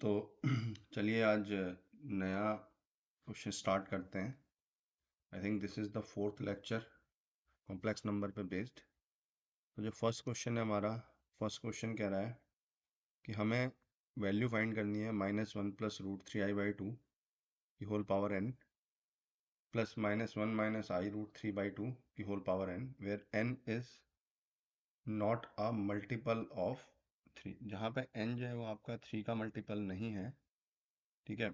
तो चलिए आज नया क्वेश्चन स्टार्ट करते हैं। I think this is the fourth lecture complex number पे बेस्ड। तो जो फर्स्ट क्वेश्चन है हमारा, फर्स्ट क्वेश्चन कह रहा है कि हमें वैल्यू फाइंड करनी है -1 + √3i/2 की whole power n plus -1 - i√3/2 की whole power n, where n is not a multiple of 3, जहाँ पे n जो है वो आपका 3 का मल्टीपल नहीं है। ठीक है,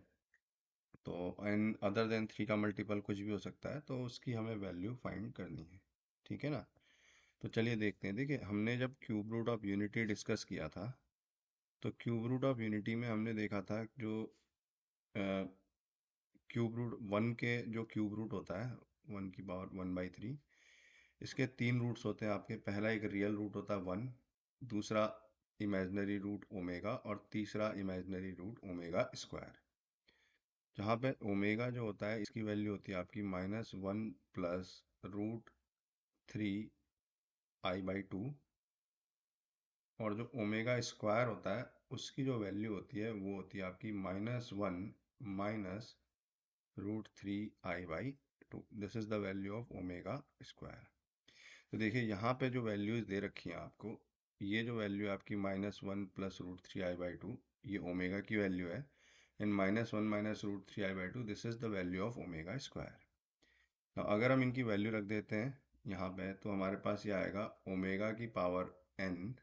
तो एन अदर देन 3 का मल्टीपल कुछ भी हो सकता है, तो उसकी हमें वैल्यू फाइंड करनी है। ठीक है ना। तो चलिए देखते हैं। देखिए, हमने जब cube root of unity discuss किया था, तो क्यूब रूट ऑफ यूनिटी में हमने देखा था जो क्यूब रूट 1 के जो क्यूब रूट होता है 1 की पावर 1/3, इसके 3 रूट्स होते हैं आपके। पहला एक रियल रूट होता है 1, दूसरा इमेजिनरी रूट ओमेगा, और तीसरा इमेजिनरी रूट ओमेगा स्क्वायर। जहाँ पे ओमेगा जो होता है इसकी वैल्यू होती है आपकी -1 + √3i/2, और जो ओमेगा स्क्वायर होता है उसकी जो वैल्यू होती है वो होती है आपकी -1 - √3i/2। This is the value of omega square. तो देखिए यहाँ पे जो वैल्यूज दे रखी हैं आपको, ये जो वैल्यू है आपकी -1 + √3i/2, ये ओमेगा की वैल्यू है, and -1 - √3i/2, this is the value of omega square. तो अगर हम इनकी वैल्यू रख देते हैं यहाँ पे, तो हमारे पास ये आएगा ओमेगा की power n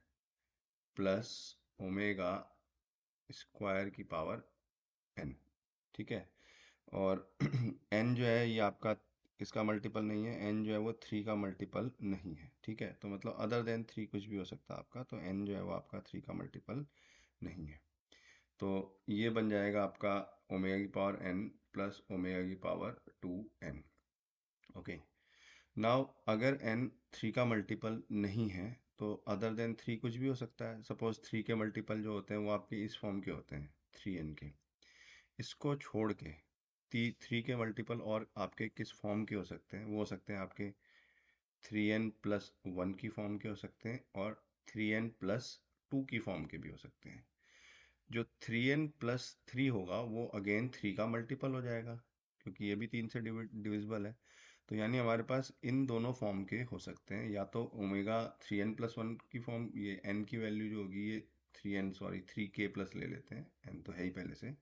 plus omega square की पावर n। ठीक है, और n जो है ये आपका इसका मल्टीपल नहीं है, n जो है वो 3 का मल्टीपल नहीं है। ठीक है, तो मतलब अदर देन 3 कुछ भी हो सकता है आपका, तो n जो है वो आपका 3 का मल्टीपल नहीं है। तो ये बन जाएगा आपका ओमेगा की पावर n प्लस ओमेगा की पावर 2n। ओके, नाउ अगर n 3 का मल्टीपल नहीं है, तो अदर देन 3 कुछ भी हो सकता है। सपोज 3 के मल्टीपल जो होते हैं वो आपके इस फॉर्म के होते हैं 3n के। इसको छोड़ के 3 के मल्टीपल और आपके किस फॉर्म के हो सकते हैं? वो हो सकते हैं आपके 3n + 1 की फॉर्म के हो सकते हैं, और 3n + 2 की फॉर्म के भी हो सकते हैं। जो 3n + 3 होगा वो अगेन 3 का मल्टीपल हो जाएगा, क्योंकि ये भी 3 से डिविजिबल है। तो यानी हमारे पास इन दोनों फॉर्म के हो सकते हैं, या तो ओमेगा 3n + 1 की फॉर्म, ये n की वैल्यू जो होगी ये 3k+ ले लेते हैं, n तो है ही पहले से,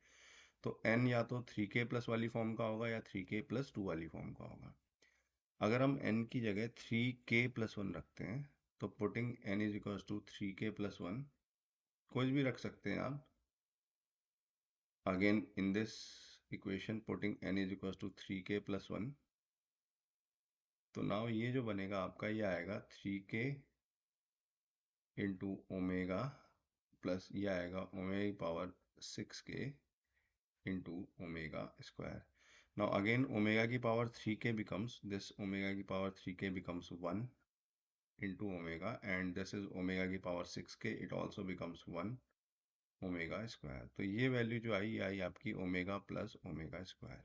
तो n या तो 3k+ वाली फॉर्म का होगा या 3k+2 वाली फॉर्म का होगा। अगर हम n की जगह 3k+1 रखते हैं, तो पुटिंग n = 3k+1, कुछ भी रख सकते हैं आप। Again, in this equation, putting n = 3k+1, तो नाउ ये जो बनेगा आपका, ये आएगा 3k इंटू ओमेगा प्लस ये आएगा ओमेगा की power 6k into omega square. Now again omega की power 3k becomes this, omega की power 3k becomes 1 into omega, and this is omega की power 6k, it also becomes 1 omega square. तो ये value जो आई आपकी omega plus omega square.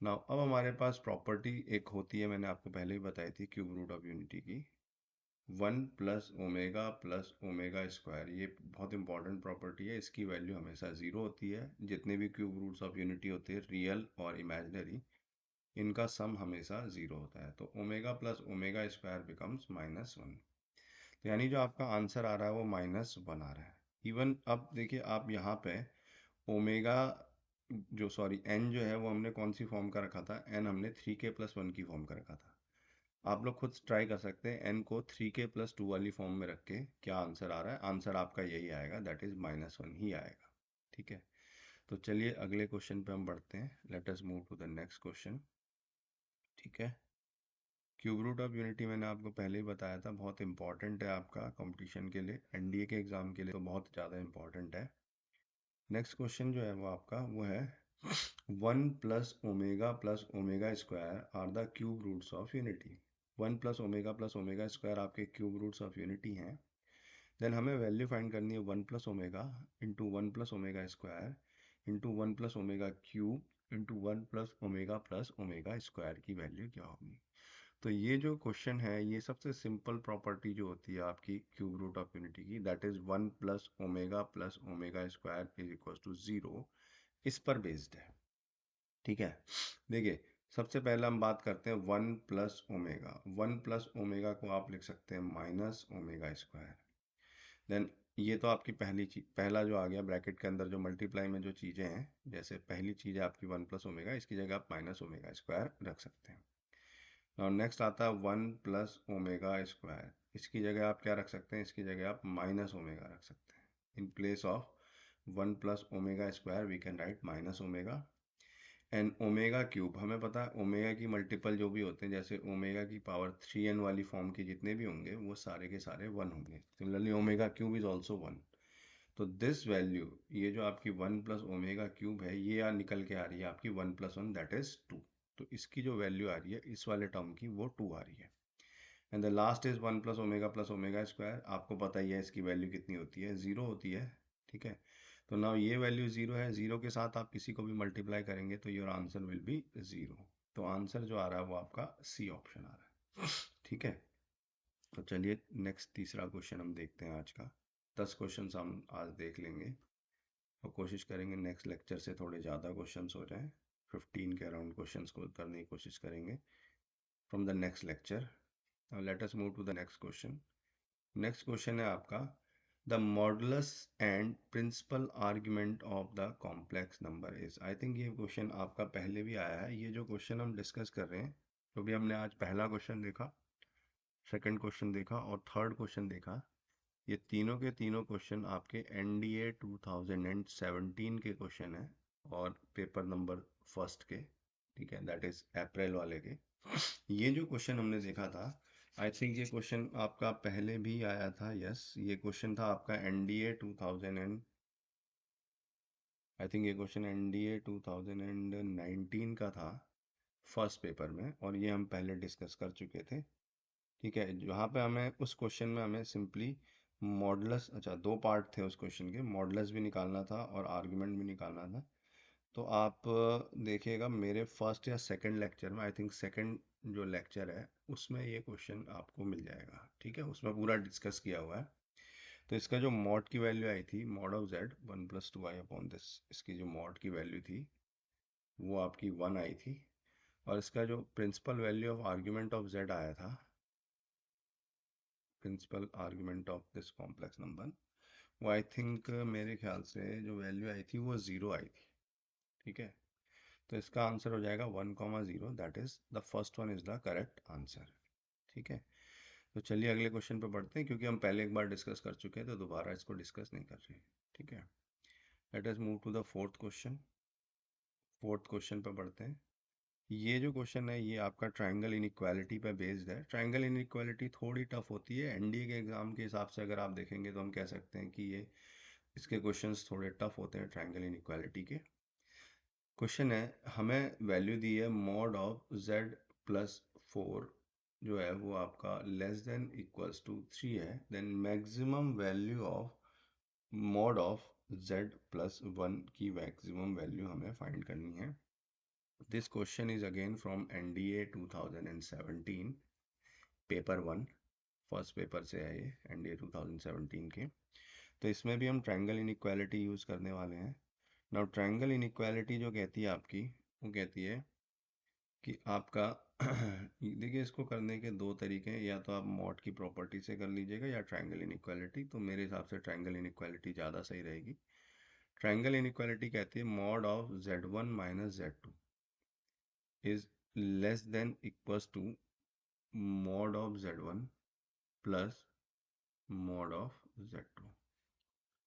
Now अब हमारे पास property एक होती है, मैंने आपको पहले ही बताई थी क्यूब रूट ऑफ यूनिटी की, 1 + ओमेगा प्लस ओमेगा स्क्वायर। ये बहुत इंपॉर्टेंट प्रॉपर्टी है, इसकी वैल्यू हमेशा ज़ीरो होती है। जितने भी क्यूब रूट्स ऑफ यूनिटी होते हैं, रियल और इमेजिनरी, इनका सम हमेशा ज़ीरो होता है। तो omega plus omega square becomes -1। तो यानी जो आपका आंसर आ रहा है वो -1 आ रहा है। इवन अब देखिए आप यहाँ पे ओमेगा जो सॉरी n जो है वो हमने कौन सी फॉर्म का रखा था, n हमने 3k+1 की फॉर्म का रखा था। आप लोग खुद ट्राई कर सकते हैं n को 3k+2 वाली फॉर्म में रख के क्या आंसर आ रहा है। आंसर आपका यही आएगा, दैट इज -1 ही आएगा। ठीक है, तो चलिए अगले क्वेश्चन पे हम बढ़ते हैं। Let us move to the next question. ठीक है, क्यूब रूट ऑफ यूनिटी मैंने आपको पहले ही बताया था, बहुत इंपॉर्टेंट है आपका कंपटीशन के लिए, एनडीए के एग्जाम के लिए तो बहुत ज़्यादा इंपॉर्टेंट है। नेक्स्ट क्वेश्चन जो है वो आपका वो है 1 + omega plus omega square are the cube roots of unity. 1 + omega plus omega square आपके क्यूब रूट्स ऑफ यूनिटी हैं। देन हमें वैल्यू फाइंड करनी है 1 + omega into 1 + omega square into 1 + omega cube into 1 + omega plus omega square की value क्या होगी। तो ये जो क्वेश्चन है, ये सबसे सिंपल प्रॉपर्टी जो होती है आपकी क्यूब रूट ऑफ यूनिटी की, that is 1 plus omega square is equal to 0, इस पर बेस्ड है। ठीक है, देखिए सबसे पहले हम बात करते हैं 1 प्लस ओमेगा। 1 प्लस ओमेगा को आप लिख सकते हैं माइनस ओमेगा स्क्वायर। देन ये तो आपकी पहली चीज, पहला जो आ गया ब्रैकेट के अंदर जो मल्टीप्लाई में जो चीज़ें हैं, जैसे पहली चीज़ है आपकी 1 प्लस ओमेगा, इसकी जगह आप माइनस ओमेगा स्क्वायर रख सकते हैं। और नेक्स्ट आता है 1 प्लस ओमेगा स्क्वायर, इसकी जगह आप क्या रख सकते हैं, इसकी जगह आप माइनस ओमेगा रख सकते हैं। In place of 1 plus omega square we can write minus omega. And omega cube, हमें पता है ओमेगा की मल्टीपल जो भी होते हैं, जैसे ओमेगा की पावर 3n वाली फॉर्म के जितने भी होंगे वो सारे के सारे 1 होंगे। Similarly omega cube is also 1। तो दिस वैल्यू, ये जो आपकी 1 प्लस ओमेगा क्यूब है, ये यहाँ निकल के आ रही है आपकी 1 प्लस 1 दैट इज 2। तो इसकी जो वैल्यू आ रही है इस वाले टर्म की, वो 2 आ रही है। And the last is 1 plus omega square, आपको पता ही है इसकी वैल्यू कितनी होती है, 0 होती है। ठीक है, तो नाउ ये वैल्यू 0 है, 0 के साथ आप किसी को भी मल्टीप्लाई करेंगे तो योर आंसर विल बी 0। तो आंसर जो आ रहा है वो आपका सी ऑप्शन आ रहा है। ठीक है, तो चलिए नेक्स्ट तीसरा क्वेश्चन हम देखते हैं आज का। 10 क्वेश्चन हम आज देख लेंगे और कोशिश करेंगे नेक्स्ट लेक्चर से थोड़े ज़्यादा क्वेश्चंस हो जाएं। 15 के अराउंड क्वेश्चंस को करने की कोशिश करेंगे from the next lecture. Now let us move to the next question. Next question है आपका, the modulus and principal argument of the complex number is. I think ये क्वेश्चन आपका पहले भी आया है। ये जो क्वेश्चन हम डिस्कस कर रहे हैं, तो भी हमने आज पहला क्वेश्चन देखा, सेकंड क्वेश्चन देखा और थर्ड क्वेश्चन देखा। ये तीनों के तीनों क्वेश्चन आपके NDA 2017 के क्वेश्चन हैं और पेपर नंबर फर्स्ट के। ठीक है, दैट इज अप्रैल वाले के। ये जो क्वेश्चन हमने देखा था, आई थिंक ये क्वेश्चन आपका पहले भी आया था। यस, ये क्वेश्चन था आपका NDA 2000 एंड आई थिंक ये क्वेश्चन NDA 2019 का था फर्स्ट पेपर में, और ये हम पहले डिस्कस कर चुके थे। ठीक है, जहाँ पे हमें उस क्वेश्चन में हमें सिंपली मॉडुलस, अच्छा दो पार्ट थे उस क्वेश्चन के, मॉडुलस भी निकालना था और आर्गुमेंट भी निकालना था। तो आप देखिएगा मेरे फर्स्ट या सेकंड लेक्चर में, आई थिंक सेकंड जो लेक्चर है उसमें ये क्वेश्चन आपको मिल जाएगा। ठीक है, उसमें पूरा डिस्कस किया हुआ है। तो इसका जो मॉड की वैल्यू आई थी, mod of z 1 plus 2i upon this, इसकी जो मॉड की वैल्यू थी वो आपकी 1 आई थी। और इसका जो principal value of argument of z आया था, principal argument of this complex number, वो आई थिंक मेरे ख्याल से जो वैल्यू आई थी वो 0 आई थी। ठीक है, तो इसका आंसर हो जाएगा 1,0, that is the first one is the correct answer. ठीक है, तो चलिए अगले क्वेश्चन पे बढ़ते हैं, क्योंकि हम पहले एक बार डिस्कस कर चुके हैं तो दोबारा इसको डिस्कस नहीं कर रहे। ठीक है, let us move to the fourth question. Fourth question पे बढ़ते हैं। ये जो क्वेश्चन है ये आपका ट्रायंगल इनइक्वालिटी पे बेस्ड है। ट्रायंगल इनइक्वालिटी थोड़ी टफ होती है, एनडीए के एग्जाम के हिसाब से अगर आप देखेंगे तो हम कह सकते हैं कि ये इसके क्वेश्चंस थोड़े टफ होते हैं ट्रायंगल इनइक्वालिटी के। क्वेश्चन है, हमें वैल्यू दी है मॉड ऑफ z प्लस 4 जो है वो आपका लेस देन इक्वल्स टू 3 है, then maximum value of mod of z plus 1 की मैक्सिमम वैल्यू हमें फाइंड करनी है। This question is again from NDA 2017 paper 1, first paper से है ये NDA 2017 के। तो इसमें भी हम ट्रायंगल इनइक्वालिटी यूज़ करने वाले हैं। नाउ ट्रायंगल इनइक्वालिटी जो कहती है आपकी, वो कहती है कि आपका देखिए इसको करने के दो तरीके हैं, या तो आप मॉड की प्रॉपर्टी से कर लीजिएगा या ट्रायंगल इनइक्वालिटी। तो मेरे हिसाब से ट्रायंगल इनइक्वालिटी ज़्यादा सही रहेगी। ट्रायंगल इनइक्वालिटी कहती है mod of z1 minus z2 is less than equals to mod of z1 plus mod of z2।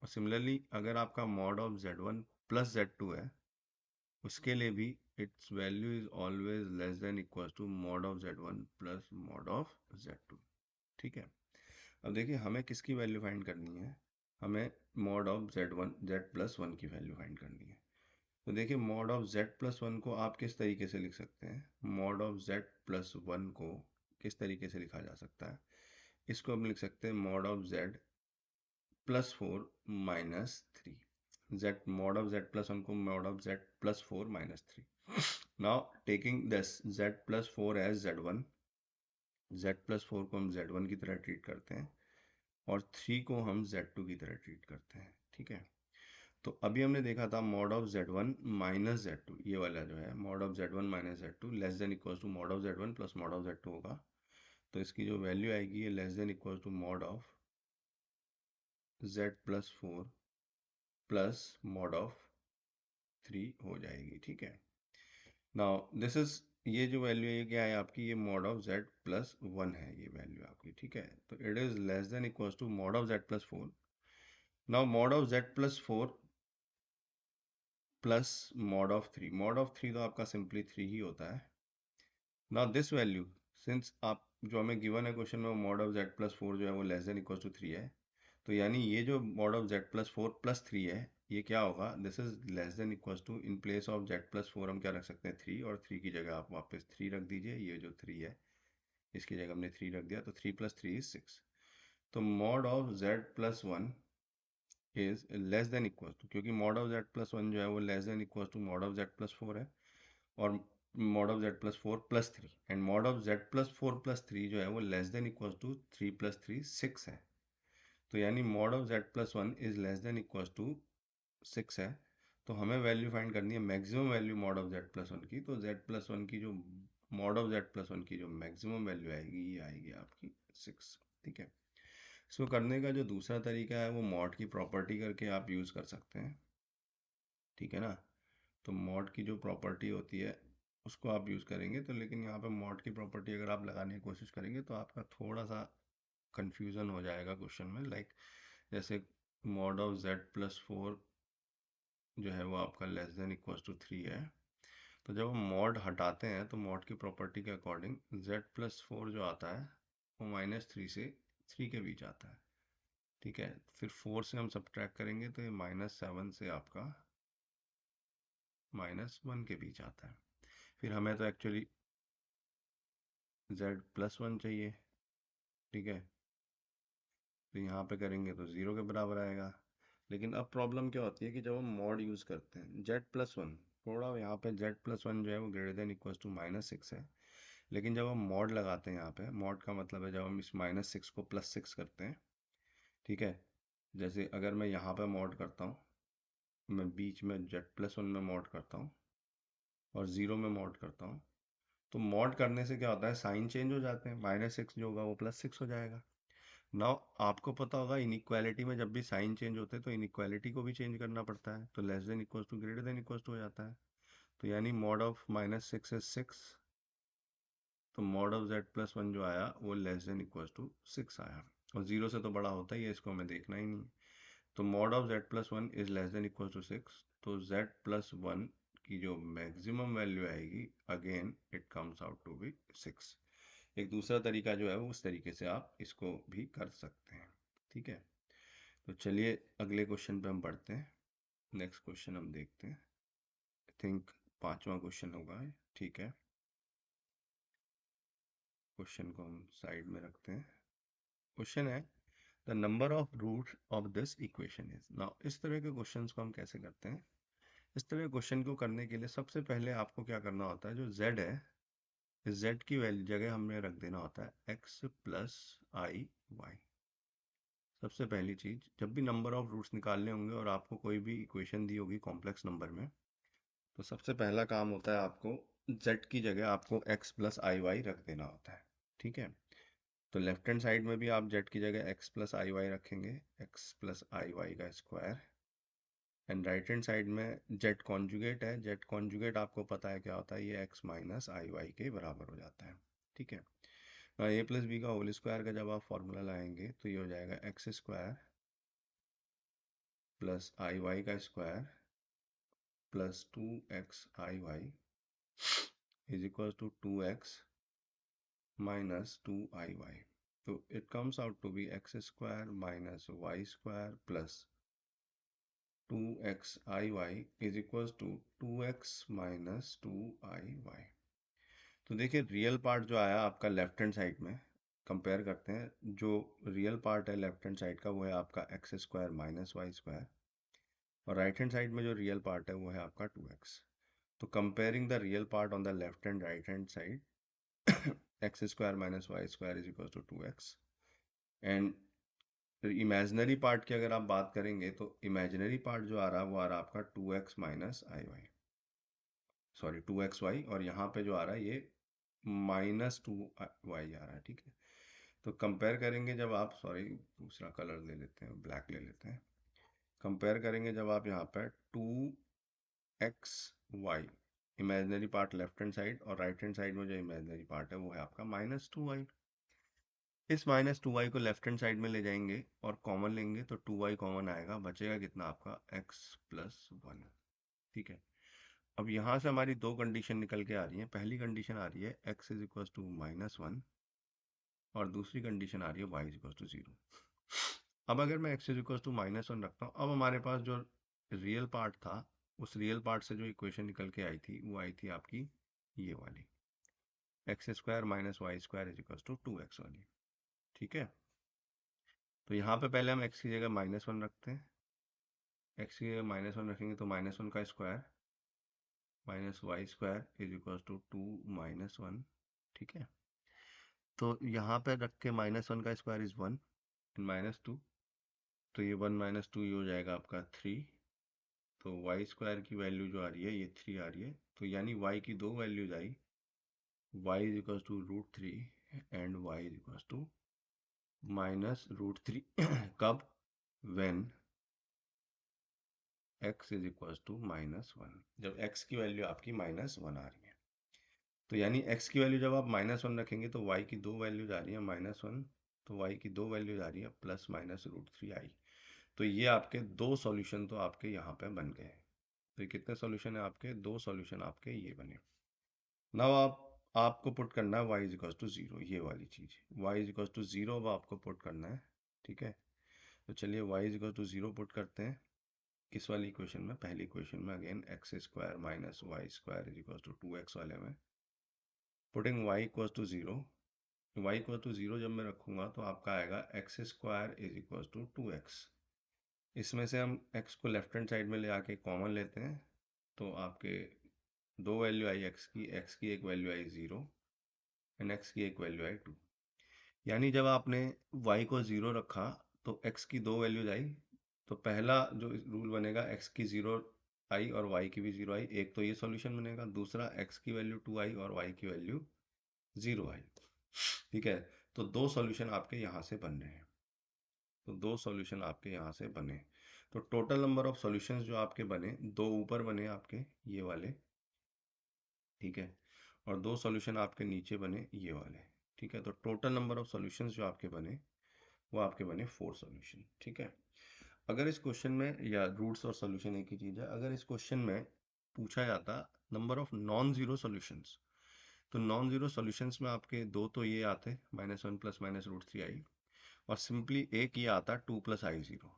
और सिमिलरली अगर आपका mod of z1 plus z2 है, उसके लिए भी its value is always less than equal to mod of z1 plus mod of z2। ठीक है, अब देखिए हमें किसकी वैल्यू फाइंड करनी है, हमें मॉड ऑफ z प्लस 1 की वैल्यू फाइंड करनी है। तो देखिए मॉड ऑफ z प्लस 1 को आप किस तरीके से लिख सकते हैं, मॉड ऑफ z प्लस 1 को किस तरीके से लिखा जा सकता है, इसको हम लिख सकते हैं mod of z plus 4 minus 3। z mod of z plus 1 को mod of z plus 4 minus 3. Now taking this z plus 4 as z1, z+4 को हम z1 की तरह ट्रीट करते हैं और 3 को हम z2 की तरह ट्रीट करते हैं, ठीक है। तो अभी हमने देखा था mod of z1 minus z2, ये वाला जो है mod of z1 minus z2 less than equal to mod of z1 plus mod of z2 होगा। तो इसकी जो वैल्यू आएगी ये less than equal to mod of z+4 plus mod of 3 हो जाएगी, ठीक है। नाउ दिस इज, ये जो वैल्यू है ये क्या है आपकी, ये मॉड ऑफ z+1 है ये वैल्यू आपकी, ठीक है। तो it is less than equal to mod of z+4। Now mod of z+4 plus mod of 3 तो आपका सिंपली 3 ही होता है। नाउ दिस वैल्यू, सिंस आप जो हमें गिवन है क्वेश्चन में मॉड ऑफ z+4 जो है वो लेस देन इक्वल टू 3 है, तो यानी ये जो मॉड ऑफ z+4 प्लस 3 है ये क्या होगा, this is less than equal to, in place of z+4 हम क्या रख सकते हैं 3, और 3 की जगह आप वापस 3 रख दीजिए। ये जो 3 है इसकी जगह हमने 3 रख दिया, तो 3 + 3 = 6। तो mod of z+1 is less than equal to, क्योंकि मॉड ऑफ z+1 जो है वो less than equal to mod of z+4 है, और mod of z+4 plus 3, and mod of z+4 plus 3 जो है वो लेस देन इक्वल टू 3 + 3 = 6 है। तो यानी mod of z+1 is less than equal to 6 है। तो हमें वैल्यू फाइंड करनी है maximum value mod of z+1 की। तो z+1 की जो मॉड ऑफ z+1 की जो मैक्सिमम वैल्यू आएगी ये आएगी आपकी 6, ठीक है। इसको करने का जो दूसरा तरीका है वो मॉड की प्रॉपर्टी करके आप यूज़ कर सकते हैं, ठीक है ना। तो मॉड की जो प्रॉपर्टी होती है उसको आप यूज़ करेंगे, तो लेकिन यहाँ पे मॉड की प्रॉपर्टी अगर आप लगाने की कोशिश करेंगे तो आपका थोड़ा सा कंफ्यूजन हो जाएगा क्वेश्चन में। लाइक जैसे मॉड ऑफ z+4 जो है वो आपका लेस देन इक्वल टू 3 है, तो जब हम मॉड हटाते हैं तो मॉड की प्रॉपर्टी के अकॉर्डिंग z+4 जो आता है वो -3 से 3 के बीच आता है, ठीक है। फिर 4 से हम सब्ट्रैक्ट करेंगे तो ये -7 से आपका -1 के बीच आता है। फिर हमें तो एक्चुअली z+1 चाहिए, ठीक है। तो यहाँ पे करेंगे तो 0 के बराबर आएगा। लेकिन अब प्रॉब्लम क्या होती है कि जब हम मॉड यूज़ करते हैं z+1, थोड़ा यहाँ पे z+1 जो है वो ग्रेटर देन इक्वल टू -6 है, लेकिन जब हम मॉड लगाते हैं यहाँ पे, मॉड का मतलब है जब हम इस -6 को +6 करते हैं, ठीक है। जैसे अगर मैं यहाँ पे मॉड करता हूँ, मैं बीच में z+1 में मॉड करता हूँ और 0 में मॉड करता हूँ, तो मॉड करने से क्या होता है, साइन चेंज हो जाते हैं, -6 जो होगा वो +6 हो जाएगा। नाउ आपको पता होगा इनइक्वालिटी में जब भी साइन चेंज होते हैं तो इनइक्वालिटी को भी चेंज करना पड़ता है, तो less than equal to greater than equal to हो जाता है। तो यानी मॉड ऑफ -6 is 6, तो मॉड ऑफ z+1 जो आया वो लेस देन इक्वल टू 6 आया, और 0 से तो बड़ा होता ही है, इसको हमें देखना ही नहीं। तो mod of z+1 is less than equal to 6, तो z+1 की जो मैक्सिमम वैल्यू आएगी again it comes out to be 6। एक दूसरा तरीका जो है वो उस तरीके से आप इसको भी कर सकते हैं, ठीक है। तो चलिए अगले क्वेश्चन पे हम पढ़ते हैं। नेक्स्ट क्वेश्चन हम देखते हैं, आई थिंक 5वां क्वेश्चन होगा, ठीक है। क्वेश्चन को हम साइड में रखते हैं। क्वेश्चन है the number of root of this equation is. Now इस तरह के क्वेश्चंस को हम कैसे करते हैं, इस तरह क्वेश्चन को करने के लिए सबसे पहले आपको क्या करना होता है, जो z है इस z की वैल्यू जगह हमें रख देना होता है x + i y। सबसे पहली चीज, जब भी नंबर ऑफ रूट्स निकालने होंगे और आपको कोई भी इक्वेशन दी होगी कॉम्प्लेक्स नंबर में, तो सबसे पहला काम होता है आपको z की जगह आपको x + iy रख देना होता है, ठीक है। तो लेफ्ट हैंड साइड में भी आप z की जगह x + iy रखेंगे, x + iy का square, and right hand side में z कॉन्जुगेट है, z कॉन्जुगेट आपको पता है क्या होता है, ये x - iy के बराबर हो जाता है, ठीक है। a + b का होल स्क्वायर का जब आप फॉर्मूला लाएंगे तो ये हो जाएगा x² + iy का square + 2xiy is equal to 2x - 2iy। तो it comes out to be x² - y² + 2xiy is equal to 2x - 2iy। तो देखिए रियल पार्ट जो आया आपका लेफ्ट हैंड साइड में, कंपेयर करते हैं, जो रियल पार्ट है लेफ्ट हैंड साइड का वो है आपका x² - y², और राइट हैंड साइड में जो रियल पार्ट है वो है आपका 2x। तो comparing the real part on the left and right hand side, x square minus y square is equal to 2x। And imaginary part की अगर आप बात करेंगे तो इमेजिनरी पार्ट जो आ रहा है वो आ रहा है आपका 2x माइनस आई वाई, सॉरी 2xy, और यहाँ पे जो आ रहा है ये -2y आ रहा है। ठीक है, तो कंपेयर करेंगे जब आप, सॉरी दूसरा कलर ले लेते हैं, ब्लैक ले लेते हैं। कंपेयर करेंगे जब आप यहाँ पर 2xy, imaginary part left hand side, और राइट हैंड साइड में जो इमेजिनरी पार्ट है वो है आपका -2y। इस -2y को लेफ्ट हैंड साइड में ले जाएंगे और कॉमन लेंगे तो 2y कॉमन आएगा, बचेगा कितना आपका x + 1। ठीक है, अब यहाँ से हमारी दो कंडीशन निकल के आ रही है। पहली कंडीशन आ रही है x इज इक्वल टू -1, और दूसरी कंडीशन आ रही है y इज इक्वल टू 0। अब अगर मैं x इज इक्वल टू -1 रखता हूँ, अब हमारे पास जो रियल पार्ट था, उस रियल पार्ट से जो इक्वेशन निकल के आई थी वो आई थी आपकी ये वाली, x² - y² is equal to 2x वाली। ठीक है, तो यहाँ पे पहले हम x की जगह -1 रखते हैं। x की जगह -1 रखेंगे तो -1 का square -y² is equal to 2 - 1। ठीक है, तो यहाँ पे रख के -1 का स्क्वायर इज 1 एंड -2, तो ये 1 - 2 ये हो जाएगा आपका 3। तो y² की वैल्यू जो आ रही है ये 3 आ रही है, तो यानी y की दो वैल्यूज आई, y is equal to √3 and y is equal to -√3 कब, when x is equal to -1, जब x की वैल्यू आपकी -1 आ रही है। तो यानी x की वैल्यू जब आप -1 रखेंगे तो y की दो वैल्यूज आ रही है -1, तो y की दो वैल्यूज आ रही है +-√3i। तो ये आपके दो सॉल्यूशन तो आपके यहाँ पे बन गए। तो ये कितने सॉल्यूशन है आपके, दो सॉल्यूशन आपके ये बने। नाउ आपको पुट करना है y इज इक्वल टू 0, ये वाली चीज y इज इक्वल टू 0 अब आपको पुट करना है। ठीक है, तो चलिए y is equal to 0 put करते हैं। किस वाली इक्वेशन में, पहली इक्वेशन में, again x² - y² is equal to 2x वाले में, putting y equal to 0। y equal to 0 जब मैं रखूंगा तो आपका आएगा x² is equal to 2x। इसमें से हम x को लेफ्ट हैंड साइड में ले आके कॉमन लेते हैं, तो आपके दो वैल्यू आई x की एक वैल्यू आई 0 एंड x की एक वैल्यू आई 2। यानी जब आपने y को 0 रखा तो x की दो वैल्यूज आई, तो पहला जो रूल बनेगा x की 0 आई और y की भी 0 आई, एक तो ये सॉल्यूशन बनेगा, दूसरा x की वैल्यू 2 आई और y की वैल्यू 0 आई। ठीक है, तो दो सॉल्यूशन आपके यहाँ से बन रहे हैं, तो दो सॉल्यूशन आपके यहाँ से बने। तो टोटल नंबर ऑफ सॉल्यूशंस जो आपके बने, दो ऊपर बने आपके ये वाले, ठीक है, और दो सॉल्यूशन आपके नीचे बने ये वाले। ठीक है, तो टोटल नंबर ऑफ सॉल्यूशंस जो आपके बने वो आपके बने 4 सॉल्यूशन। ठीक है, अगर इस क्वेश्चन में, या रूट्स और सॉल्यूशन एक ही चीज़ है, अगर इस क्वेश्चन में पूछा जाता number of non zero solutions, तो नॉन जीरो सॉल्यूशंस में आपके दो तो ये आते -1 + -√3i, और सिंपली एक ये आता 2 + i0,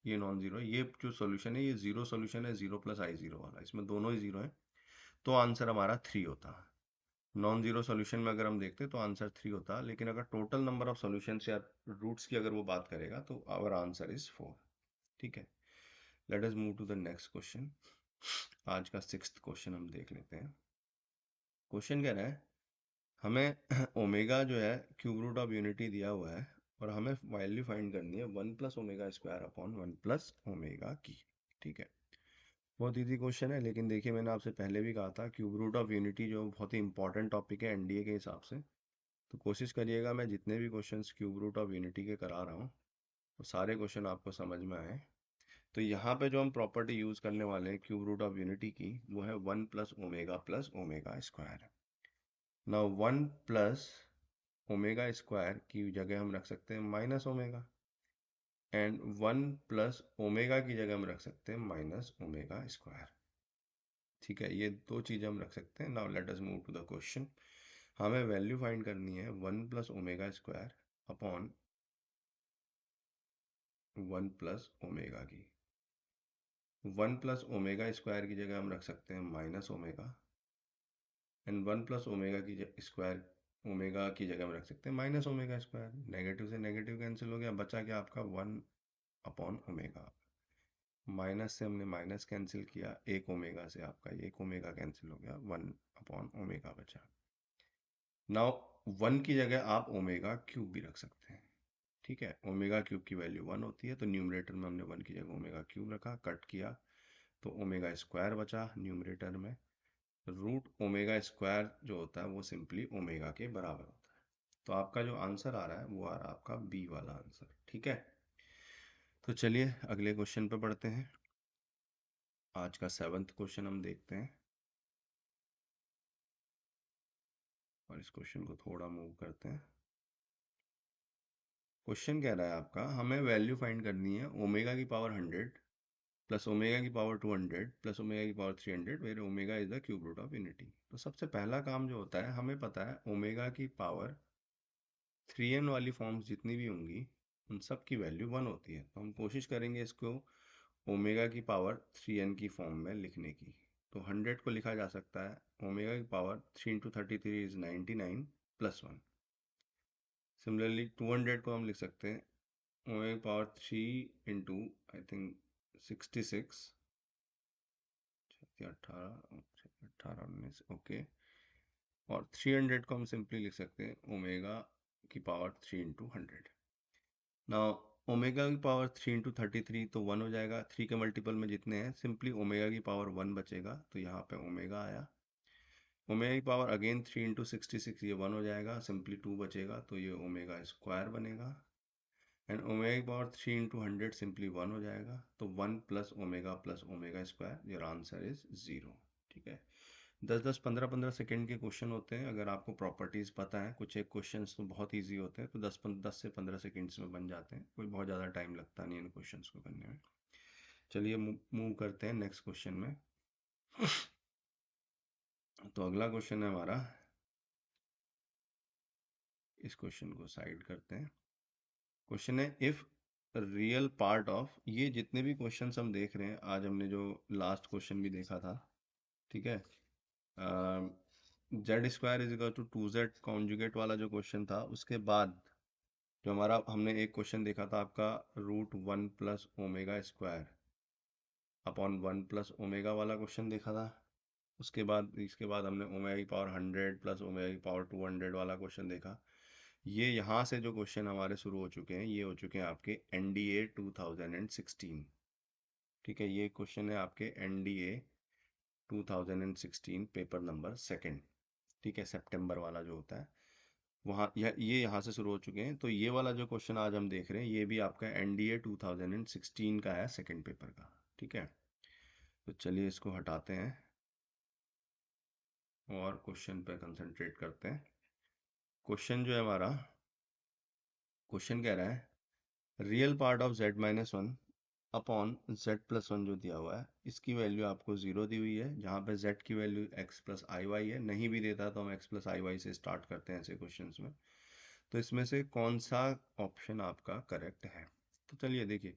ये नॉन जीरो है। ये जो सॉल्यूशन है ये जीरो सॉल्यूशन है, 0 + i0 वाला, इसमें दोनों ही जीरो है, तो आंसर हमारा 3 होता। नॉन जीरो सॉल्यूशन में अगर हम देखते तो आंसर 3 होता, लेकिन अगर टोटल नंबर ऑफ सॉल्यूशंस या रूट्स की अगर वो बात करेगा तो आवर आंसर इज 4। ठीक है, let us move to the next question. आज का 6th क्वेश्चन हम देख लेते हैं। क्वेश्चन कह रहा है हमें ओमेगा जो है क्यूब रूट ऑफ यूनिटी दिया हुआ है, और हमें वैल्यू फाइंड करनी है 1 + ω² अपॉन 1 + ω की। ठीक है, बहुत इजी क्वेश्चन है, लेकिन देखिए मैंने आपसे पहले भी कहा था क्यूब रूट ऑफ यूनिटी जो बहुत ही इंपॉर्टेंट टॉपिक है एनडीए के हिसाब से, तो कोशिश करिएगा मैं जितने भी questions cube root of unity के करा रहा हूँ वो सारे क्वेश्चन आपको समझ में आए। तो यहाँ पे जो हम प्रॉपर्टी यूज़ करने वाले हैं क्यूब रूट ऑफ यूनिटी की, वो है 1 + ω + ω²। ना 1 + ω² की जगह हम रख सकते हैं -ω, एंड 1 + ω की जगह हम रख सकते हैं -ω²। ठीक है, ये दो चीज़ें हम रख सकते हैं। Now let us move to the question. हमें वैल्यू फाइंड करनी है 1 + ω² अपॉन 1 + ω की। 1 + ω² की जगह हम रख सकते हैं -ω, एंड 1 + ω की स्क्वायर ओमेगा की जगह हम रख सकते हैं -ω²। नेगेटिव से नेगेटिव कैंसिल हो गया, बचा क्या आपका 1 अपॉन ω। माइनस से हमने माइनस कैंसिल किया, एक ओमेगा से आपका एक ओमेगा कैंसिल हो गया, 1 अपॉन ω बचा। नाउ 1 की जगह आप ओमेगा क्यूब भी रख सकते हैं। ठीक है, ओमेगा क्यूब की वैल्यू 1 होती है, तो न्यूमरेटर में हमने 1 की जगह ओमेगा क्यूब रखा, कट किया तो ओमेगा स्क्वायर बचा न्यूमरेटर में। रूट ओमेगा स्क्वायर जो होता है वो सिंपली ओमेगा के बराबर होता है। तो आपका जो आंसर आ रहा है वो आ रहा है आपका बी वाला आंसर। ठीक है, तो चलिए अगले क्वेश्चन पे बढ़ते हैं। आज का 7th क्वेश्चन हम देखते हैं, और इस क्वेश्चन को थोड़ा मूव करते हैं। क्वेश्चन कह रहा है आपका, हमें वैल्यू फाइंड करनी है ओमेगा की पावर 100 प्लस ओमेगा की पावर 200 प्लस ओमेगा की power 300 where omega is the cube root of unity. तो सबसे पहला काम जो होता है, हमें पता है ओमेगा की पावर 3n वाली फॉर्म्स जितनी भी होंगी उन सब की वैल्यू 1 होती है। तो हम कोशिश करेंगे इसको ओमेगा की पावर 3n की फॉर्म में लिखने की। तो 100 को लिखा जा सकता है ओमेगा की power 3 into 33 is 99 plus 1। Similarly 200 को हम लिख सकते हैं ओमेगा की power 3 into I think 66 18 19 okay. और 300 को हम सिंपली लिख सकते हैं ओमेगा की पावर 3 इंटू 100। नाउ ओमेगा की पावर 3 इंटू 33 तो 1 हो जाएगा। 3 के मल्टीपल में जितने हैं सिंपली ओमेगा की पावर 1 बचेगा, तो यहाँ पे ओमेगा आया। ओमेगा की पावर अगेन 3 इंटू 66 ये 1 हो जाएगा, सिंपली 2 बचेगा, तो ये ओमेगा स्क्वायर बनेगा। एंड ओमेगा की पावर 3 इंटू 100 सिंपली 1 हो जाएगा, तो 1 plus omega square, your answer is 0। ठीक है, 10-10 15-15 सेकेंड के क्वेश्चन होते हैं। अगर आपको प्रॉपर्टीज पता है, कुछ एक क्वेश्चन तो बहुत ईजी होते हैं, तो 10 से 15 सेकेंड्स में बन जाते हैं, कोई बहुत ज़्यादा टाइम लगता नहीं इन क्वेश्चन को करने में। चलिए मूव करते हैं नेक्स्ट क्वेश्चन में। तो अगला क्वेश्चन है हमारा, इस क्वेश्चन को साइड करते हैं। क्वेश्चन है इफ रियल पार्ट ऑफ, ये जितने भी क्वेश्चंस हम देख रहे हैं, आज हमने जो लास्ट क्वेश्चन भी देखा था, ठीक है, z square is equal to 2z conjugate वाला जो क्वेश्चन था, उसके बाद जो हमारा हमने एक क्वेश्चन देखा था आपका root 1 plus omega square upon 1 plus omega वाला क्वेश्चन देखा था। उसके बाद इसके बाद हमने ओमेगा की पावर 100 प्लस ओमेगा की पावर 200 वाला क्वेश्चन देखा। ये यहाँ से जो क्वेश्चन हमारे शुरू हो चुके हैं, ये हो चुके हैं आपके NDA 2016। ठीक है, ये क्वेश्चन है आपके NDA 2016 पेपर नंबर 2। ठीक है, सितंबर वाला जो होता है वहाँ ये यहाँ से शुरू हो चुके हैं। तो ये वाला जो क्वेश्चन आज हम देख रहे हैं, ये भी आपका NDA 2016 का है, सेकंड पेपर का। ठीक है, तो चलिए इसको हटाते हैं और क्वेश्चन पे कंसंट्रेट करते हैं। क्वेश्चन जो है हमारा, क्वेश्चन कह रहा है real part of z-1 upon z+1 जो दिया हुआ है, इसकी वैल्यू आपको 0 दी हुई है, जहाँ पे z की value x plus i Y है। नहीं भी देता तो हम x प्लस आई वाई से स्टार्ट करते हैं ऐसे क्वेश्चंस में। तो इसमें से कौन सा ऑप्शन आपका करेक्ट है? तो चलिए देखिए,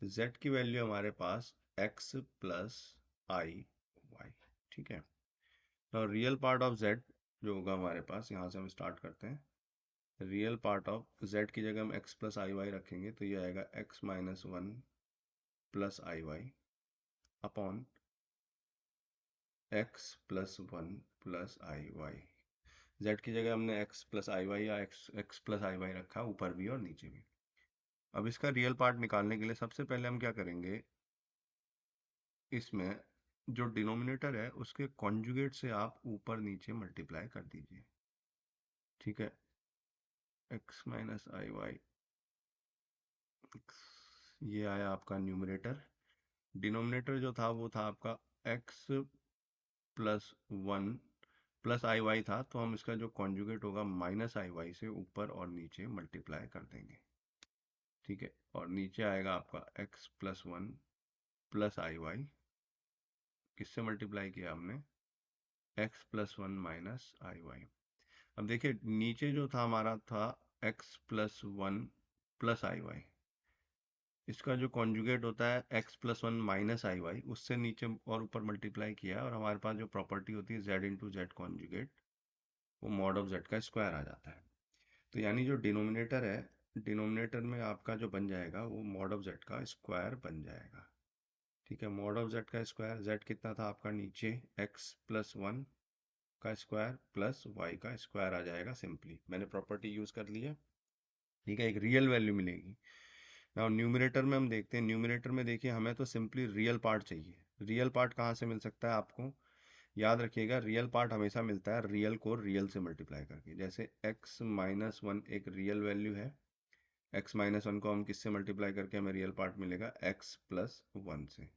z की वैल्यू हमारे पास x प्लस आई वाई। ठीक है, और रियल पार्ट ऑफ z जो होगा हमारे पास, यहाँ से हम स्टार्ट करते हैं। रियल पार्ट ऑफ z की जगह हम x प्लस आई वाई रखेंगे, तो ये आएगा x minus 1 plus i y upon x plus 1 plus i y. z की जगह हमने x प्लस आई वाई या x प्लस आई वाई रखा, ऊपर भी और नीचे भी। अब इसका रियल पार्ट निकालने के लिए सबसे पहले हम क्या करेंगे, इसमें जो डिनोमिनेटर है उसके कॉन्जुगेट से आप ऊपर नीचे मल्टीप्लाई कर दीजिए। ठीक है, x माइनस आई वाई, ये आया आपका न्यूमरेटर। डिनोमिनेटर जो था वो था आपका x plus 1 plus i Y था, तो हम इसका जो कॉन्जुगेट होगा माइनस आई वाई से ऊपर और नीचे मल्टीप्लाई कर देंगे। ठीक है, और नीचे आएगा आपका x plus 1 plus i Y, किससे मल्टीप्लाई किया हमने, x प्लस 1 माइनस आई वाई। अब देखिए नीचे जो था हमारा था x plus 1 plus i Y, इसका जो कॉन्जुगेट होता है x प्लस 1 माइनस आई वाई, उससे नीचे और ऊपर मल्टीप्लाई किया, और हमारे पास जो प्रॉपर्टी होती है z इंटू जेड कॉन्जुगेट, वो मॉड ऑफ z का स्क्वायर आ जाता है। तो यानी जो डिनोमिनेटर है, डिनोमिनेटर में आपका जो बन जाएगा वो मॉड ऑफ z का स्क्वायर बन जाएगा। ठीक है, मॉड ऑफ z का स्क्वायर, z कितना था आपका नीचे x प्लस 1 का स्क्वायर प्लस वाई का स्क्वायर आ जाएगा सिंपली। मैंने प्रॉपर्टी यूज़ कर ली है, ठीक है, एक रियल वैल्यू मिलेगी। नाउ न्यूमरेटर में हम देखते हैं, न्यूमरेटर में देखिए हमें तो सिंपली रियल पार्ट चाहिए। रियल पार्ट कहाँ से मिल सकता है आपको, याद रखिएगा रियल पार्ट हमेशा मिलता है रियल को रियल से मल्टीप्लाई करके। जैसे x माइनस वन एक रियल वैल्यू है, x माइनस वन को हम किससे मल्टीप्लाई करके हमें रियल पार्ट मिलेगा x प्लस वन से।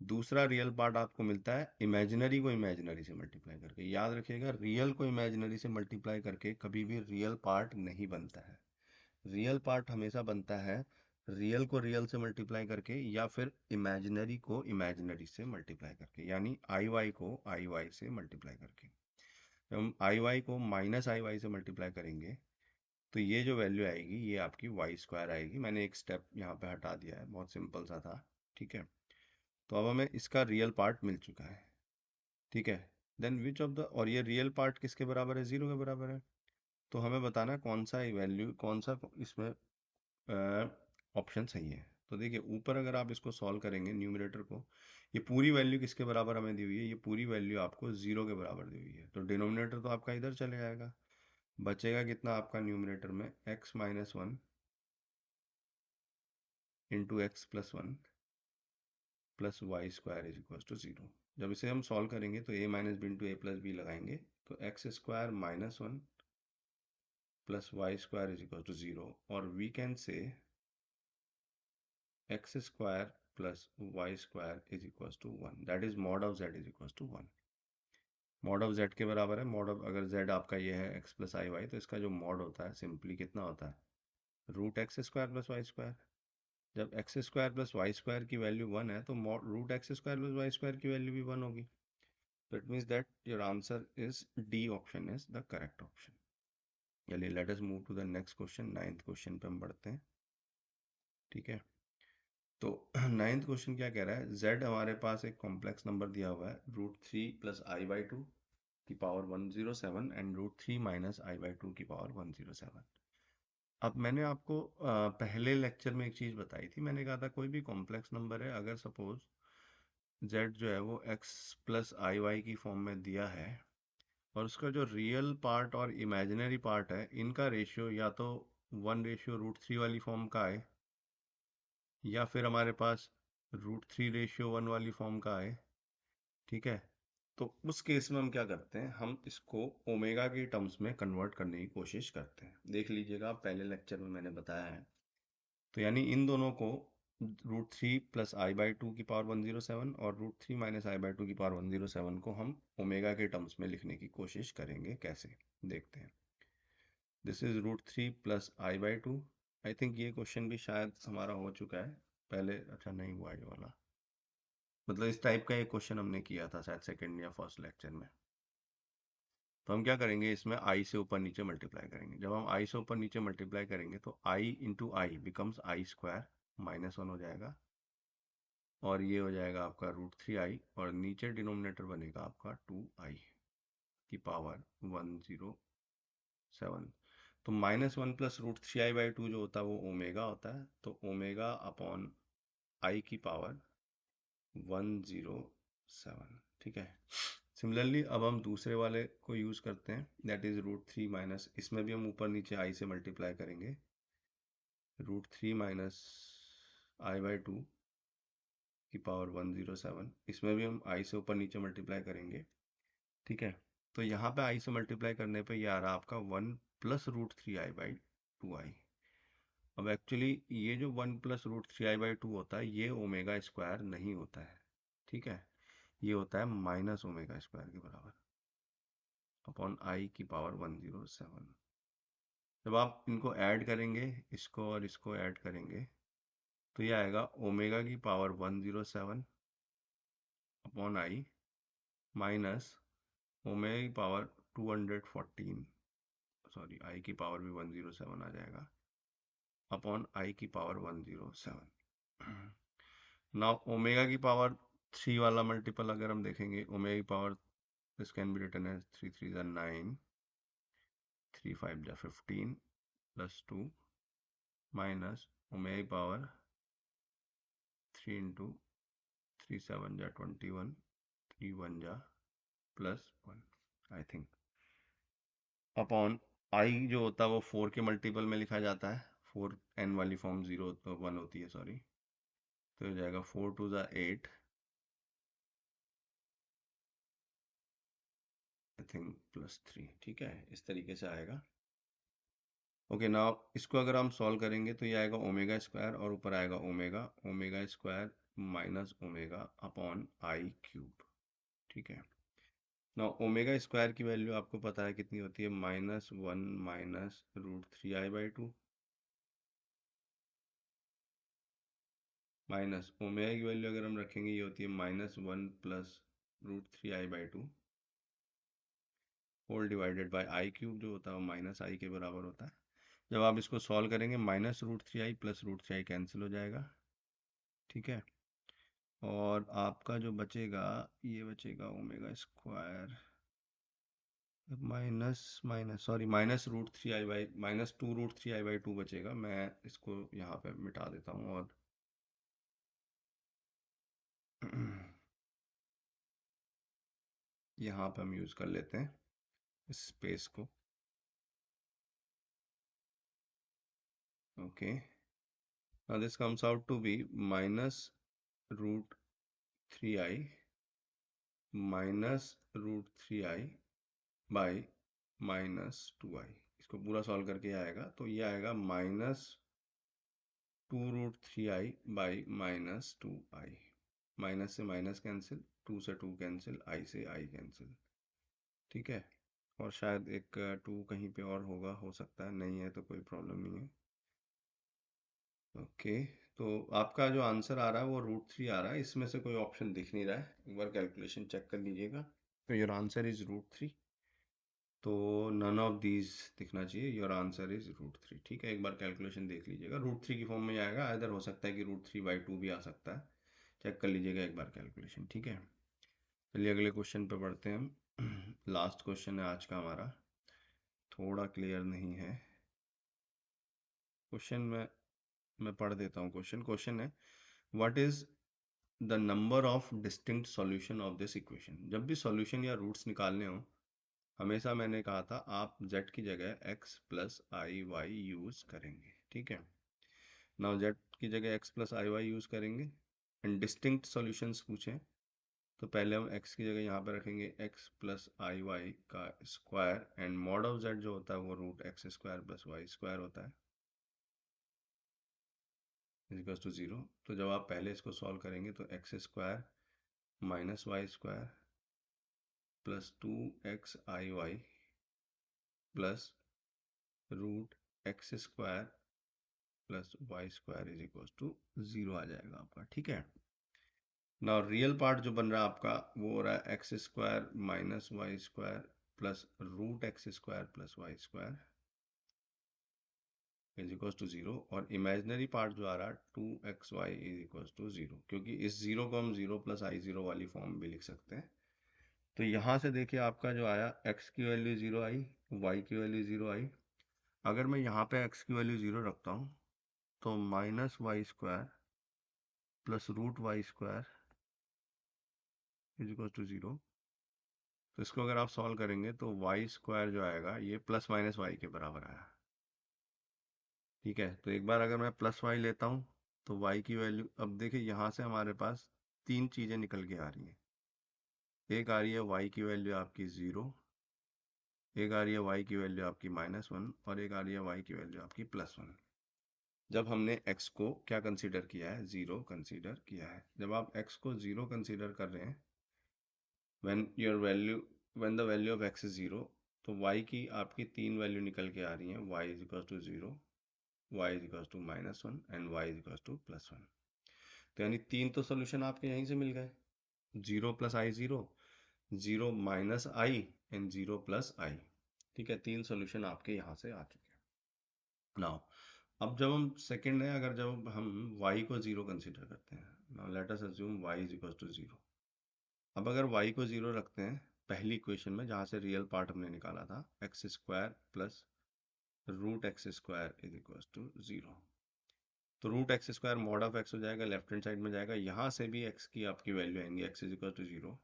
दूसरा रियल पार्ट आपको मिलता है इमेजिनरी को इमेजिनरी से मल्टीप्लाई करके। याद रखिएगा रियल को इमेजिनरी से मल्टीप्लाई करके कभी भी रियल पार्ट नहीं बनता है। रियल पार्ट हमेशा बनता है रियल को रियल से मल्टीप्लाई करके या फिर इमेजिनरी को इमेजिनरी से मल्टीप्लाई करके, यानी आई वाई को आई वाई से मल्टीप्लाई करके। जब हम आई वाई को माइनस आई वाई से मल्टीप्लाई करेंगे तो ये जो वैल्यू आएगी ये आपकी वाई स्क्वायर आएगी। मैंने एक स्टेप यहाँ पे हटा दिया है, बहुत सिंपल सा था, ठीक है। तो अब हमें इसका रियल पार्ट मिल चुका है, ठीक है। देन विच ऑफ द, और ये रियल पार्ट किसके बराबर है, जीरो के बराबर है। तो हमें बताना कौन सा वैल्यू, कौन सा इसमें ऑप्शन सही है। तो देखिए ऊपर अगर आप इसको सॉल्व करेंगे न्यूमरेटर को, ये पूरी वैल्यू किसके बराबर हमें दी हुई है, ये पूरी वैल्यू आपको जीरो के बराबर दी हुई है। तो डिनोमिनेटर तो आपका इधर चले जाएगा, बचेगा कितना आपका न्यूमरेटर में x minus one into x plus one plus y square is equal to zero. जब इसे हम सॉल्व करेंगे तो a minus b into a plus b लगाएंगे तो x square minus one plus y square is equal to zero, और we can say x square plus y square is equal to one, that is mod of z is equal to one. Mod of z के बराबर है, mod of, अगर Z आपका ये है x plus i Y, तो इसका जो मॉड होता है सिंपली कितना होता है, root x square plus y square. जब x square plus y square की वैल्यू वन है तो root x square plus y square की वैल्यू भी वन होगी। तो it means that your answer is D option is the correct option. चलिए let us move to the next question, ninth question पे हम बढ़ते हैं, ठीक है। तो नाइन्थ क्वेश्चन क्या कह रहा है, z हमारे पास एक कॉम्प्लेक्स नंबर दिया हुआ है root three plus i by two की power 107 and root three minus i by two की पावर 107। अब मैंने आपको पहले लेक्चर में एक चीज़ बताई थी, मैंने कहा था कोई भी कॉम्प्लेक्स नंबर है, अगर सपोज z जो है वो x प्लस आई वाई की फॉर्म में दिया है और उसका जो रियल पार्ट और इमेजिनरी पार्ट है इनका रेशियो या तो 1:√3 वाली फॉर्म का आए या फिर हमारे पास √3:1 वाली फॉर्म का आए, ठीक है। तो उस केस में हम क्या करते हैं, हम इसको ओमेगा के टर्म्स में कन्वर्ट करने की कोशिश करते हैं। देख लीजिएगा पहले लेक्चर में मैंने बताया है। तो यानी इन दोनों को root three plus i by two की पावर 107 और root three minus i by two की पावर 107 को हम ओमेगा के टर्म्स में लिखने की कोशिश करेंगे। कैसे, देखते हैं। This is root three plus i by two. I think ये क्वेश्चन भी शायद हमारा हो चुका है पहले, अच्छा नहीं हुआ ये वाला, मतलब इस टाइप का एक क्वेश्चन हमने किया था शायद सेकंड या फर्स्ट लेक्चर में। तो हम क्या करेंगे, इसमें आई से ऊपर नीचे मल्टीप्लाई करेंगे। जब हम आई से ऊपर नीचे मल्टीप्लाई करेंगे तो i into i becomes i square, minus one हो जाएगा, और ये हो जाएगा आपका रूट थ्री आई, और नीचे डिनोमिनेटर बनेगा आपका टू आई की पावर 107। तो minus one plus root three i by two जो होता है वो ओमेगा होता है, तो ओमेगा अपॉन आई की पावर 107, ठीक है। सिमिलरली अब हम दूसरे वाले को यूज़ करते हैं, that is root three minus, इसमें भी हम ऊपर नीचे आई से मल्टीप्लाई करेंगे, root three minus i by two की पावर 107, इसमें भी हम आई से ऊपर नीचे मल्टीप्लाई करेंगे, ठीक है। तो यहाँ पे आई से मल्टीप्लाई करने पे ये आ रहा है आपका one plus root three i by two i. अब एक्चुअली ये जो one plus root three i by two होता है ये ओमेगा स्क्वायर नहीं होता है, ठीक है, ये होता है माइनस ओमेगा स्क्वायर के बराबर अपॉन आई की पावर 107। जब आप इनको ऐड करेंगे, इसको और इसको ऐड करेंगे, तो ये आएगा ओमेगा की power 107 upon i minus omega की पावर 214, सॉरी आई की पावर भी 107 आ जाएगा अपॉन आई की पावर 107। नाउ ओमेगा की पावर थ्री वाला मल्टीपल अगर हम देखेंगे, ओमेगा की power, this can be written as three three are 9, three five are 15 plus two minus omega की power three into three seven are 21, three one are plus one. I think, upon I जो होता है वो 4 के multiple में लिखा जाता है, 4n वाली फॉर्म 0 तो 1 होती है, सॉरी, तो हो जाएगा 4 2 ज़ा 8, आई थिंक +3, ठीक है, इस तरीके से आएगा। ओके, नाउ इसको अगर हम सॉल्व करेंगे तो ये आएगा ओमेगा स्क्वायर और ऊपर आएगा omega, omega square minus omega upon i cube, ठीक है। नाउ ओमेगा स्क्वायर की वैल्यू आपको पता है कितनी होती है, -1 माइनस √3i/2 माइनस ओमेगा की वैल्यू अगर हम रखेंगे ये होती है -1 plus √3i/2 whole divided by i cube, जो होता है वो माइनस आई के बराबर होता है। जब आप इसको सॉल्व करेंगे -√3i प्लस √3i कैंसिल हो जाएगा, ठीक है, और आपका जो बचेगा ये बचेगा omega square minus minus sorry -√3i/2 बचेगा। मैं इसको यहाँ पे मिटा देता हूँ और यहाँ पे हम यूज़ कर लेते हैं इस स्पेस को, okay. Now this comes out to be -√3i -√3i by -2i। इसको पूरा सॉल्व करके आएगा तो ये आएगा -2√3i बाई -2i। माइनस से माइनस कैंसिल, 2 से 2 कैंसिल, आई से आई कैंसिल, ठीक है। और शायद एक 2 कहीं पे और होगा, हो सकता है, नहीं है तो कोई प्रॉब्लम नहीं है, ओके। तो आपका जो आंसर आ रहा है वो √3 आ रहा है, इसमें से कोई ऑप्शन दिख नहीं रहा है, एक बार कैलकुलेशन चेक कर लीजिएगा। तो योर आंसर इज √3, तो नन ऑफ दीज दिखना चाहिए, योर आंसर इज √3, ठीक है। एक बार कैलकुलेशन देख लीजिएगा, √3 की फॉर्म में आएगा, इधर हो सकता है कि √3/2 भी आ सकता है, चेक कर लीजिएगा एक बार कैलकुलेशन, ठीक है। चलिए अगले क्वेश्चन पे पढ़ते हैं हम। लास्ट क्वेश्चन है आज का हमारा, थोड़ा क्लियर नहीं है क्वेश्चन में, मैं पढ़ देता हूँ क्वेश्चन। क्वेश्चन है what is the number of distinct solution of this equation. जब भी सॉल्यूशन या रूट्स निकालने हो, हमेशा मैंने कहा था आप z की जगह x plus i Y use करेंगे, ठीक है। नाउ z की जगह x plus i Y use करेंगे एंड डिस्टिंक्ट सॉल्यूशंस पूछें तो पहले हम x की जगह यहाँ पे रखेंगे x प्लस आई वाई का square and mod of z जो होता है वो √x² प्लस y² होता है, इक्वल्स टू 0। तो जब आप पहले इसको सॉल्व करेंगे तो x² minus y² plus 2xi y plus √x² plus y² is equal to 0 आ जाएगा आपका, ठीक है। नाउ रियल पार्ट जो बन रहा है आपका वो हो रहा है x² minus y² plus √x² plus y² is equal to 0, और इमेजिनरी पार्ट जो आ रहा है 2xy इज इक्वल टू 0, क्योंकि इस 0 को हम 0 प्लस i0 वाली फॉर्म भी लिख सकते हैं। तो यहाँ से देखिए आपका जो आया x की वैल्यू 0 आई, y की वैल्यू 0 आई। अगर मैं यहाँ पे x की वैल्यू 0 रखता हूँ तो -y² plus √y² is equal to 0। तो इसको अगर आप सॉल्व करेंगे तो y² जो आएगा ये प्लस माइनस y के बराबर आया, ठीक है। तो एक बार अगर मैं प्लस y लेता हूँ तो y की वैल्यू, अब देखिए यहाँ से हमारे पास 3 चीज़ें निकल के आ रही हैं। एक आ रही है y की वैल्यू आपकी 0, एक आ रही है y की वैल्यू आपकी -1 और एक आ रही है y की वैल्यू आपकी +1। जब हमने x को क्या कंसीडर किया है, 0 कंसीडर किया है। जब आप x को 0 कंसीडर कर रहे हैं, when the value of x is 0, तो y की आपकी 3 वैल्यू निकल के आ रही हैं, y is equal to 0, y is equal to -1 and y is equal to +1। तो यानी 3 तो सोल्यूशन आपके यहीं से मिल गए, 0 plus i 0, 0 minus i and 0 plus i, ठीक है। 3 सोल्यूशन आपके यहाँ से आ चुके हैं। नाउ अब जब हम सेकंड है, अगर जब हम y को 0 कंसीडर करते हैं, now let us assume y is equal to 0। अब अगर y को 0 रखते हैं पहली इक्वेशन में जहाँ से रियल पार्ट हमने निकाला था, x² plus √x² is equal to 0। तो √x² मॉड ऑफ x हो जाएगा, लेफ्ट हैंड साइड में जाएगा, यहाँ से भी x की आपकी वैल्यू आएंगी, x is equal to 0,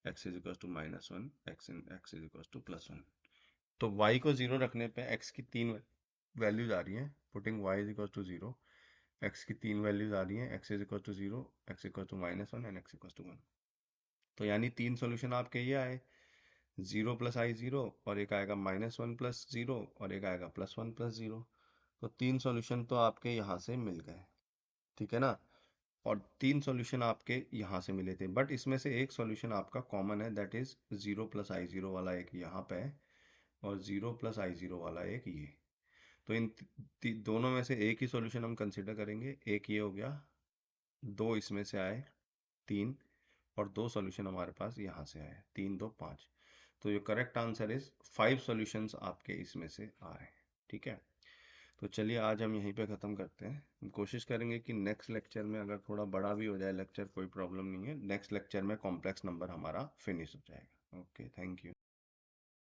x is equal to -1, x is equal to +1। तो y को 0 रखने पे x की 3 वैल्यूज आ रही हैं। Putting y is equal to 0, x की 3 वैल्यूज आ रही हैं, x is equal to 0, x equal to -1 and x equal to 1। तो यानी 3 सॉल्यूशन आपके ये आए, 0 + i0, और एक आएगा -1 + 0, और एक आएगा +1 + 0। तो 3 सॉल्यूशन तो आपके यहाँ से मिल गए, ठीक है ना। और 3 सॉल्यूशन आपके यहाँ से मिले थे, बट इसमें से एक सॉल्यूशन आपका कॉमन है, दैट इज 0 + i0 वाला एक यहाँ पे है, और 0 + i0 वाला एक ये। तो इन दोनों में से एक ही सॉल्यूशन हम कंसिडर करेंगे। एक ये हो गया, दो इसमें से आए, 3, और 2 सॉल्यूशन हमारे पास यहाँ से आए, 3 2 5। तो ये करेक्ट आंसर इज 5 सॉल्यूशंस आपके इसमें से आए, ठीक है। तो चलिए आज हम यहीं पे ख़त्म करते हैं। हम कोशिश करेंगे कि नेक्स्ट लेक्चर में, अगर थोड़ा बड़ा भी हो जाए लेक्चर, कोई प्रॉब्लम नहीं है, नेक्स्ट लेक्चर में कॉम्प्लेक्स नंबर हमारा फिनिश हो जाएगा। Okay, thank you.